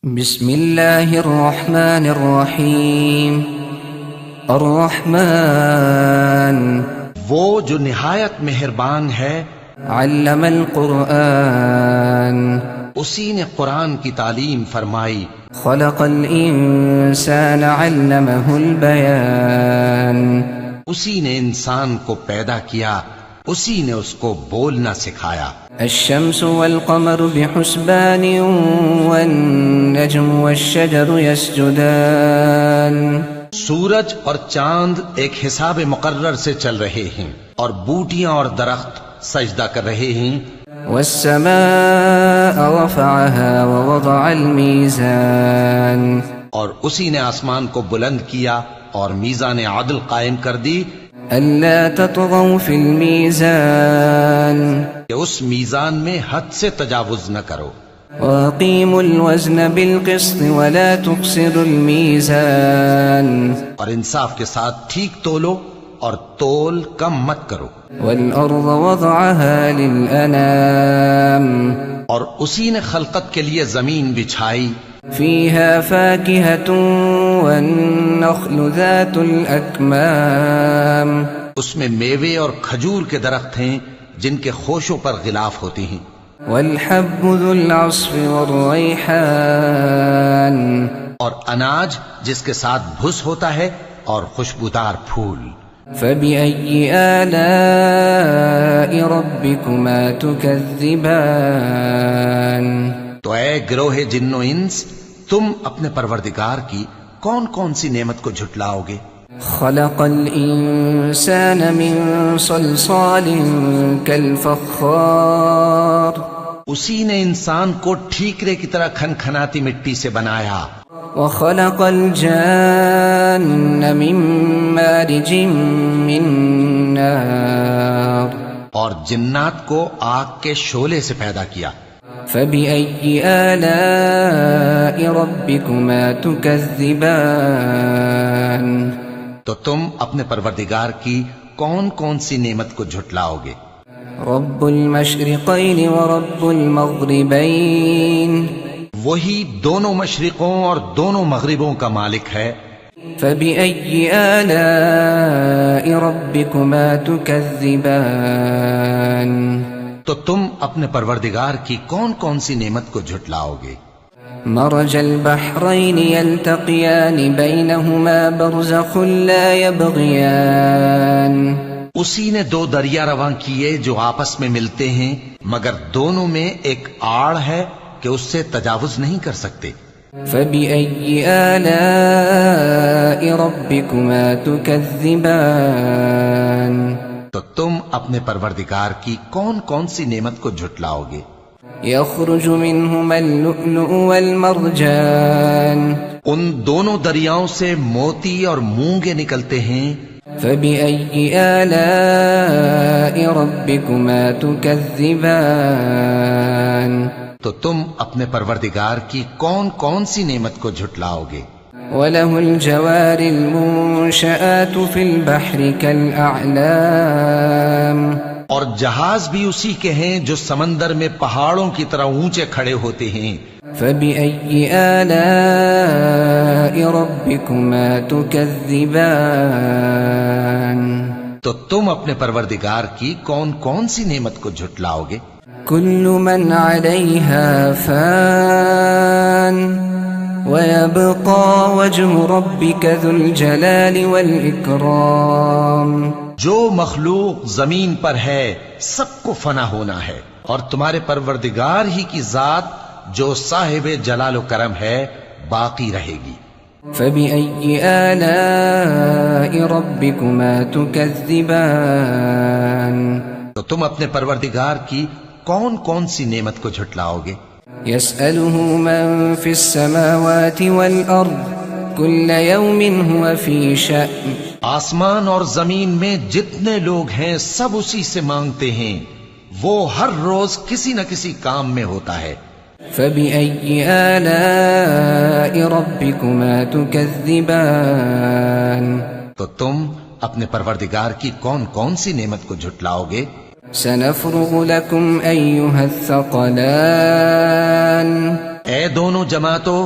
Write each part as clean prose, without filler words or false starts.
بسم اللہ الرحمن الرحیم الرحمن وہ جو نہایت مہربان ہے، علم القرآن اسی نے قرآن کی تعلیم فرمائی، خلق الانسان علمہ البیان اسی نے انسان کو پیدا کیا، اسی نے اس کو بولنا سکھایا۔ الشمس والقمر بحسبان والنجم والشجر يسجدان سورج اور چاند ایک حساب مقرر سے چل رہے ہیں، اور بوٹیاں اور درخت سجدہ کر رہے ہیں۔ والسماء رفعها ووضع الميزان اور اسی نے آسمان کو بلند کیا اور میزان عدل قائم کر دی ألا تطغوا في الميزان کہ اس میزان میں حد سے تجاوز نہ کرو، وأقيموا الوزن بالقسط ولا تخسروا الميزان اور انصاف کے ساتھ ٹھیک تولو اور تول کم مت کرو۔ والأرض وضعها للأنام اور اسی نے خلقت کے لیے زمین بچھائی، فيها فاكهة والنخل ذات الأكمام اس میں میوے اور کھجور کے درخت ہیں جن کے خوشوں پر غلاف ہوتی ہیں، والحب ذو العصف والريحان اور اناج جس کے ساتھ بھس ہوتا ہے اور خوشبودار پھول۔ فبأي آلاء ربكما تكذبان تو اے گروہ جن و انس، تم اپنے پروردگار کی کون کون سی نعمت کو جھٹلاؤ گے؟ خلق الإنسان من صلصال كالفخار اسی نے انسان کو ٹھیکرے کی طرح کھنکھناتی مٹی سے بنایا، وخلق الجان من مارج من نار اور جنات کو آگ کے شعلے سے پیدا کیا۔ فبأي آلاء ربكما تكذبان تو تم اپنے پروردگار کی کون کون سی نعمت کو جھٹلاؤ گے؟ رب المشرقين ورب المغربين وہی دونوں مشرقوں اور دونوں مغربوں کا مالک ہے۔ فبأي آلاء ربكما تكذبان تو تم اپنے پروردگار کی کون کون سی نعمت کو جھٹلاؤ گے؟ مرج البحرين يلتقيان بينهما برزخ لا يبغيان اسی نے دو دریا رواں کیے جو آپس میں ملتے ہیں، مگر دونوں میں ایک آڑ ہے کہ اس سے تجاوز نہیں کر سکتے۔ فبأي آلاء ربكما تكذبان تو تم اپنے پروردگار کی کون کون سی نعمت کو جھٹلاؤ گے؟ يخرج منهما اللؤلؤ والمرجان ان دونوں دریاؤں سے موتی اور مونگے نکلتے ہیں۔ فبأي آلاء ربكما تكذبان تو تم اپنے پروردگار کی کون کون سی نعمت کو جھٹلاؤ گے؟ وله الجوار المنشآت في البحر كالأعلام اور جہاز بھی اسی کے ہیں جو سمندر میں پہاڑوں کی طرح اونچے کھڑے ہوتے ہیں۔ فبأي آلاء ربكما تكذبان تو تم اپنے پروردگار کی کون کون سی نعمت کو جھٹلاؤ گے؟ كل من عليها فان ويبقى وجه ربك ذو الجلال والإكرام جو مخلوق زمین پر ہے سب کو فنا ہونا ہے، اور تمہارے پروردگار ہی کی ذات جو صاحب جلال و کرم ہے باقی رہے گی۔ فبأي آلاء ربكما تكذبان تو تم اپنے پروردگار کی کون کون سی نعمت کو جھٹلاؤ گے؟ يسأله من في السماوات والأرض كل يوم هو في شأن آسمان اور زمین میں جتنے لوگ ہیں سب اسی سے مانگتے ہیں، وہ ہر روز کسی نہ کسی کام میں ہوتا ہے۔ فبأي آلاء ربكما تكذبان تو تم اپنے پروردگار کی کون کون سی نعمت کو جھٹلاؤ گے؟ سنفرغ لكم أيها الثقلان اے دونوں جماعتوں،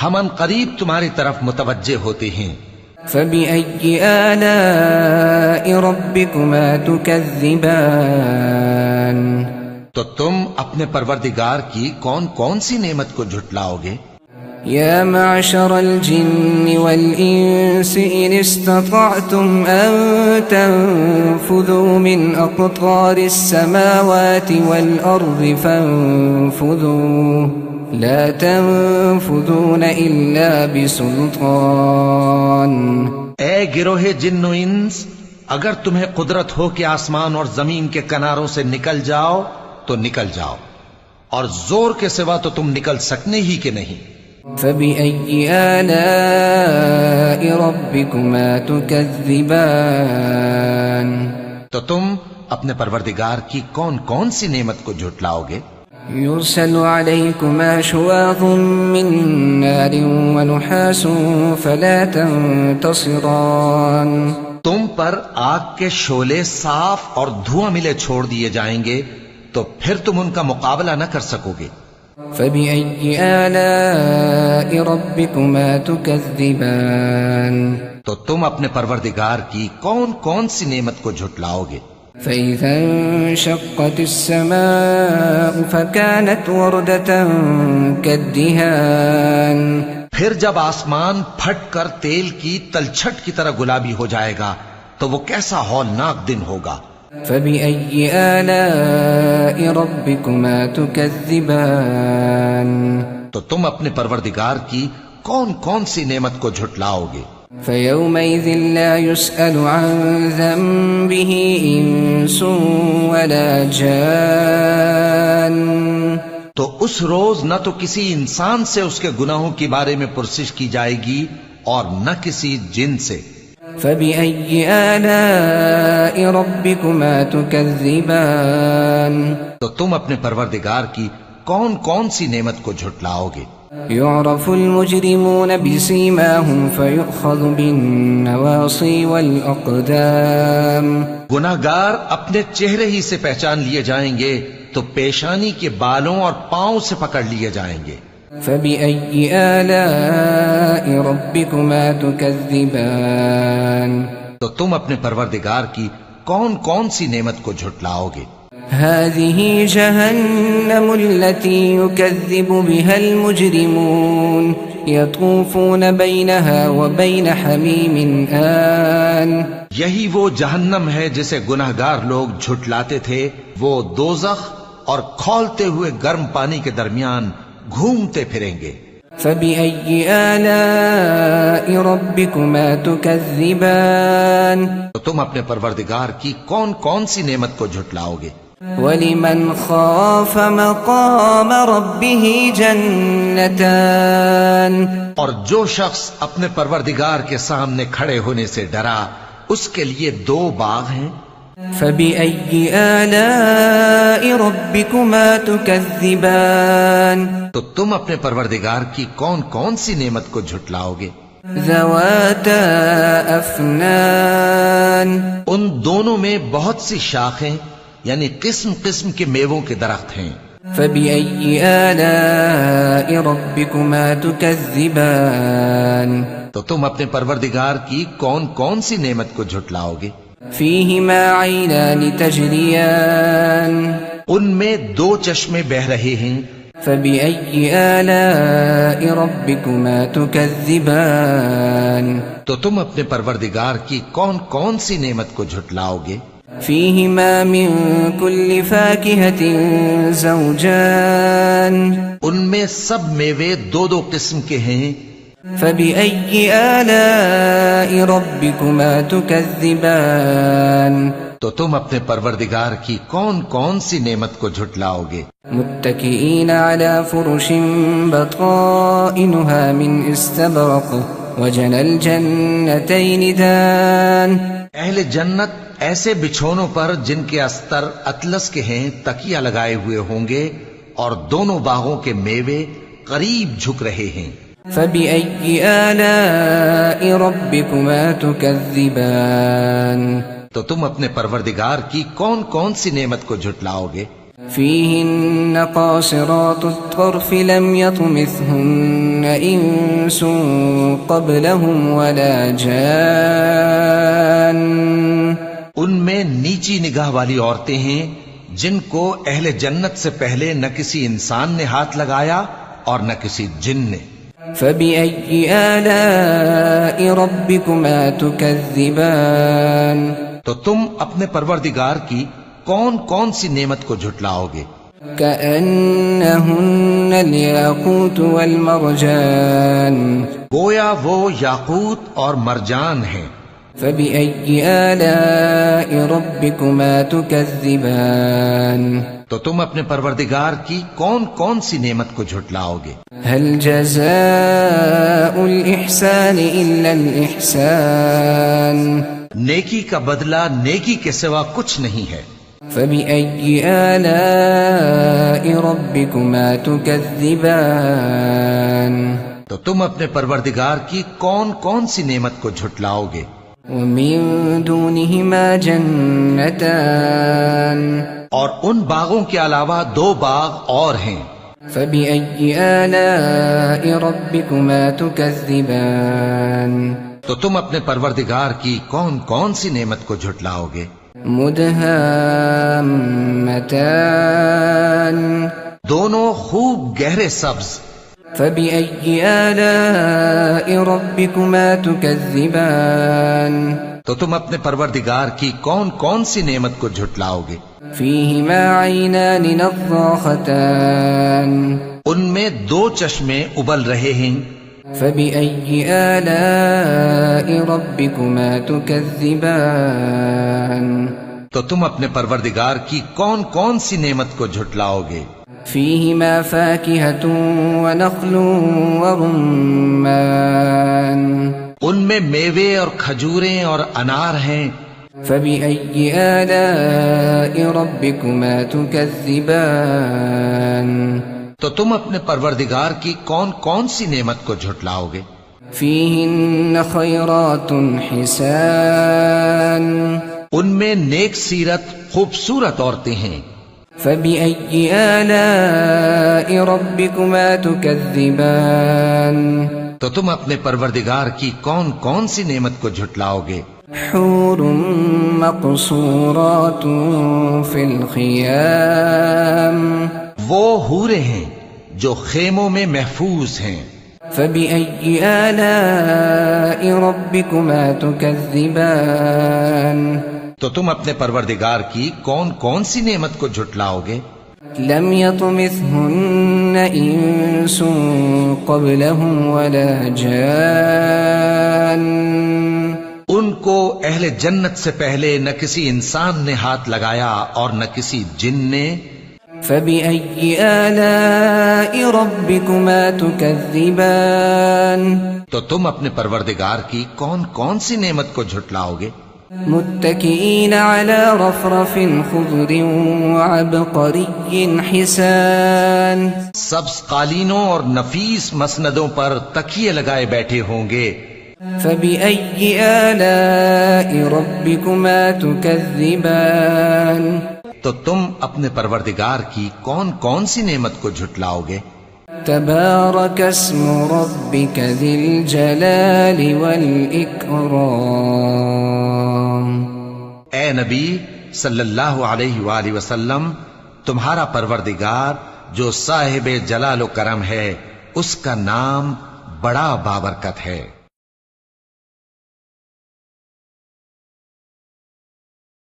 ہم ان قریب تمہاری طرف متوجہ ہوتے ہیں۔ فبأي آلاء ربكما تكذبان؟ تو تم اپنے پروردگار کی کون کون سی نعمت کو جھٹلاؤ گے؟ يا معشر الجن والإنس إن استطعتم أن تنفذوا من أقطار السماوات والأرض فانفذوا لا تنفذون إلا بسلطان۔ اے گروہ جن و انس، اگر تمہیں قدرت ہو کہ آسمان اور زمین کے کناروں سے نکل جاؤ تو نکل جاؤ، اور زور کے سوا تو تم نکل سکنے ہی کہ نہیں۔ فبأي آلاء ربكما تكذبان؟ تو تم اپنے پروردگار کی کون کون سی نعمت کو جھٹلاؤ گے؟ يرسل عليكما شواظ من نار ونحاس فلا تنتصران؟ تم پر آگ کے شعلے صاف اور دھواں ملے چھوڑ دیے جائیں گے تو پھر تم ان کا مقابلہ نہ کر سکو گے۔ فبأي آلاء ربكما تكذبان؟ تو تم اپنے پروردگار کی کون کون سی نعمت کو جھٹلاؤ گے؟ فإذا انشقت السماء فكانت وردة كالدهان؟ پھر جب آسمان پھٹ کر تیل کی تلچھٹ کی طرح گلابی ہو جائے گا تو وہ کیسا ہولناک دن ہوگا۔ فبأي آلاء ربكما تكذبان؟ تو تم اپنے پروردگار کی کون کون سی نعمت کو جھٹلاؤ گے؟ فيومئذ لا يسأل عن ذنبه إنس ولا جان؟ تو اس روز نہ تو کسی انسان سے اس کے گناہوں کے بارے میں پرسش کی جائے گی اور نہ کسی جن سے۔ فبأي آلاء ربكما تكذبان؟ تو تم اپنے پروردگار کی کون کون سی نعمت کو جھٹلاؤ گے؟ يعرف المجرمون بسيماهم فيؤخذ بالنواصي والأقدام؟ گناہگار اپنے چہرے ہی سے پہچان لیے جائیں گے تو پیشانی کے بالوں اور پاؤں سے پکڑ لیے جائیں گے۔ فبأي آلاء ربكما تكذبان؟ تو تم اپنے پروردگار کی کون کون سی نعمت کو جھٹلاؤ گے؟ هذه جهنم التي يكذب بها المجرمون يطوفون بينها وبين حميم آن؟ یہی وہ جہنم ہے جسے گناہگار لوگ جھٹلاتے تھے، وہ دوزخ اور کھولتے ہوئے گرم پانی کے درمیان گھومتے پھریں گے۔ فبأي آلاء ربكما تكذبان؟ تو تم اپنے پروردگار کی کون کون سی نعمت کو جھٹلاؤ گے؟ وَلِمَنْ خَافَ مَقَامَ رَبِّهِ جَنَّتَانِ؟ اور جو شخص اپنے پروردگار کے سامنے کھڑے ہونے سے ڈرا اس کے لیے 2 باغ ہیں۔ فبأي آلاء ربكما تكذبان؟ تو تم اپنے پروردگار کی کون کون سی نعمت کو جھٹلاؤ گے؟ ذواتا افنان؟ ان دونوں میں بہت سی شاخیں یعنی قسم قسم کے میووں کے درخت ہیں۔ فبأي آلاء ربكما تكذبان؟ تو تم اپنے پروردگار کی کون کون سی نعمت کو جھٹلاؤ گے؟ فيهما عينان تجريان؟ ان میں 2 چشمے بہ رہے ہیں۔ فبأي آلاء ربكما تكذبان؟ تو تم اپنے پروردگار کی کون کون سی نعمت کو جھٹلاؤ گے؟ فيهما من كل فاكهة زوجان؟ ان میں سب میوے 2 قسم کے ہیں۔ فبأي آلاء ربكما تكذبان؟ تو تم اپنے پروردگار کی کون کون سی نعمت کو جھٹلاؤ گے؟ متكئين على فرش بطائنها من استبرق وجنى الجنتين دان؟ اہل جنت ایسے بچھونوں پر جن کے استر اطلس کے ہیں تکیہ لگائے ہوئے ہوں گے اور دونوں باغوں کے میوے قریب جھک رہے ہیں۔ فبأي آلاء ربكما تكذبان؟ تو تم اپنے پروردگار کی کون کون سی نعمت کو جھٹلاؤ گے؟ فيهن قاصرات الطرف لم يطمثهن إنس قبلهم ولا جان. ان میں نیچی نگاہ والی عورتیں ہیں جن کو اہل جنت سے پہلے نہ کسی انسان نے ہاتھ لگایا اور نہ کسی جن نے. فبأي آلاء ربكما تكذبان. تو تم اپنے پروردگار کی کون کون سی نعمت کو جھٹلاؤ گے؟ كأنهن الياقوت والمرجان. گویا وہ یاقوت اور مرجان ہیں. فبأي آلاء ربكما تكذبان. تو تم اپنے پروردگار کی کون کون سی نعمت کو جھٹلاؤ گے؟ هل جزاء الإحسان إلا الإحسان. نیکی کا بدلہ نیکی کے سوا کچھ نہیں ہے. فبأي آلاء ربكما تكذبان. تو تم اپنے پروردگار کی کون کون سی نعمت کو جھٹلاؤ گے؟ ومن دونهما جنتان. اور ان باغوں کے علاوہ 2 باغ اور ہیں. فبأي آلاء ربكما تكذبان. تو تم اپنے پروردگار کی کون کون سی نعمت کو جھٹلاؤ گے؟ مدهامتان. دونوں خوب گہرے سبز. فبأي آلاء ربكما تكذبان. تو تم اپنے پروردگار کی کون کون سی نعمت کو جھٹلاؤ گے؟ فيهما عينان نضاختان. ان میں 2 چشمے ابل رہے ہیں. فبأي آلاء ربكما تكذبان. تو تم اپنے پروردگار کی کون کون سی نعمت کو جھٹلاؤ گے؟ فيهما فاكهة ونخل ورمان. ان میں میوے اور کھجوریں اور انار ہیں. فبأي آلاء ربكما تكذبان. تو تم اپنے پروردگار کی کون کون سی نعمت کو جھٹلاؤ گے؟ فيهن خيرات حسان. ان میں نیک سیرت خوبصورت عورتیں ہیں. فبأي آلاء ربكما تكذبان. تو تم اپنے پروردگار کی کون کون سی نعمت کو جھٹلاؤ گے؟ حور مقصورات في الخيام. وہ حوریں ہیں جو خیموں میں محفوظ ہیں. فبأي آلاء ربكما تكذبان. تو تم اپنے پروردگار کی کون کون سی نعمت کو جھٹلاؤ گے؟ لم يطمثهن إنس قبلهم ولا جان. ان کو اہل جنت سے پہلے نہ کسی انسان نے ہاتھ لگایا اور نہ کسی جن نے. فبأي آلاء ربكما تكذبان. تو تم اپنے پروردگار کی کون کون سی نعمت کو جھٹلاؤ گے؟ متكئين على رفرف خضر وعبقري حسان. سبز قالینوں اور نفیس مسندوں پر تکیے لگائے بیٹھے ہوں گے. فبأي آلاء ربكما تكذبان. تو تم اپنے پروردگار کی کون کون سی نعمت کو جھٹلاؤ گے؟ تبارك اسم ربك ذي الجلال والإكرام. اے نبی صلی اللہ علیہ وآلہ وسلم، تمہارا پروردگار جو صاحب جلال و کرم ہے، اس کا نام بڑا بابرکت ہے.